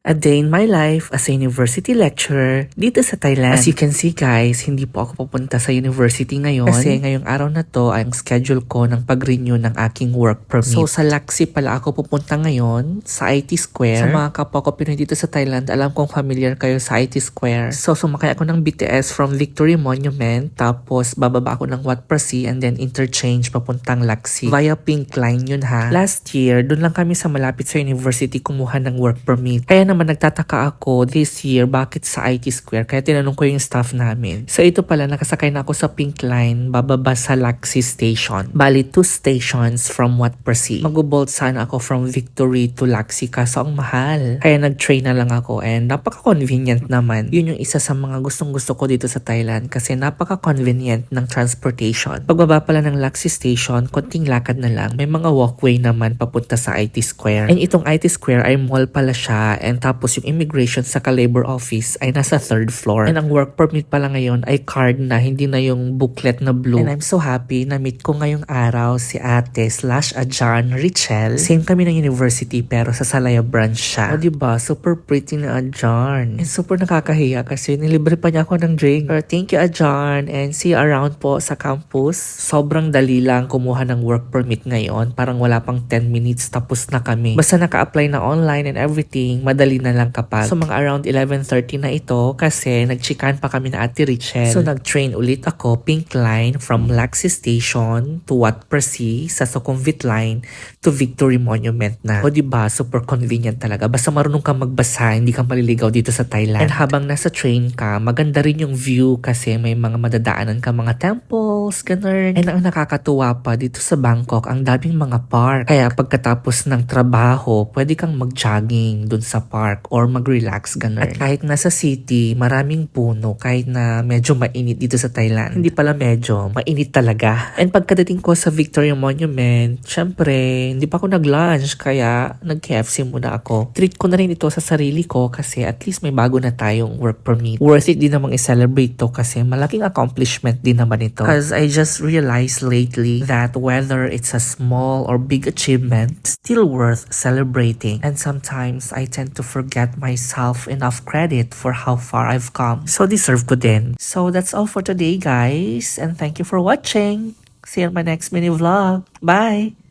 A day in my life as a university lecturer dito sa Thailand. As you can see guys, hindi po ako pupunta sa university ngayon kasi ngayong araw na to ay ang schedule ko ng pag-renew ng aking work permit. So sa Laksi pala ako pupunta ngayon sa IT Square. Sa mga kapwa ko Pinoy dito sa Thailand, alam kong familiar kayo sa IT Square. So sumakay ako ng BTS from Victory Monument, tapos bababa ako ng Wat Phra and then interchange papuntang Laksi. Via Pink Line yun ha. Last year, dun lang kami sa malapit sa university kumuha ng work permit. Kaya naman nagtataka ako this year bakit sa IT Square, kaya tinanong ko yung staff namin. So ito pala, nakasakay na ako sa Pink Line, bababa sa Laksi Station. Bali 2 stations from Wat Phra. Mag-bolt sana ako from Victory to Laksi kaso ang mahal. Kaya nag-train na lang ako and napaka-convenient naman. Yun yung isa sa mga gustong-gusto ko dito sa Thailand kasi napaka-convenient ng transportation. Pagbaba pala ng Laksi Station, konting lakad na lang. May mga walkway naman papunta sa IT Square. And itong IT Square ay mall pala siya, and tapos yung immigration sa labor office ay nasa 3rd floor. And ang work permit pala ngayon ay card na, hindi na yung booklet na blue. And I'm so happy na meet ko ngayong araw si ate/Ajan Richel. Same kami ng university pero sa Salaya branch siya. O diba, super pretty na Ajan. And super nakakahiya kasi nilibre pa niya ako ng drink. Thank you Ajan, and see you around po sa campus. Sobrang dali lang kumuha ng work permit ngayon. Parang wala pang 10 minutes tapos na kami. Basta naka-apply na online and everything, madali na lang kapag. So mga around 11:30 na ito kasi nagchikan pa kami na Ate Richel. So nag-train ulit ako Pink Line from Laksi Station to Wat Phra sa Sukhumvit Line to Victory Monument na. O diba, super convenient talaga. Basta marunong ka magbasa, hindi ka maliligaw dito sa Thailand. And habang nasa train ka, maganda rin yung view kasi may mga madadaanan ka mga temples, ganun. And ang nakakatuwa pa dito sa Bangkok, ang daming mga park. Kaya pagkatapos ng trabaho, pwede kang mag-jogging dun sa park or mag-relax, ganun. At kahit nasa city, maraming puno kahit na medyo mainit dito sa Thailand. Hindi pala medyo, mainit talaga. And pagkadating ko sa Victoria Monument, syempre, hindi pa ako nag-lunch kaya nag-KFC muna ako. Treat ko na rin ito sa sarili ko kasi at least may bago na tayong work permit. Worth it din namang i-celebrate to kasi malaking accomplishment din naman ito. Because I just realized lately that whether it's a small or big achievement, still worth celebrating. And sometimes I tend to forget myself enough credit for how far I've come. So deserve ko din. So that's all for today guys, and thank you for watching. See you in my next mini vlog. Bye!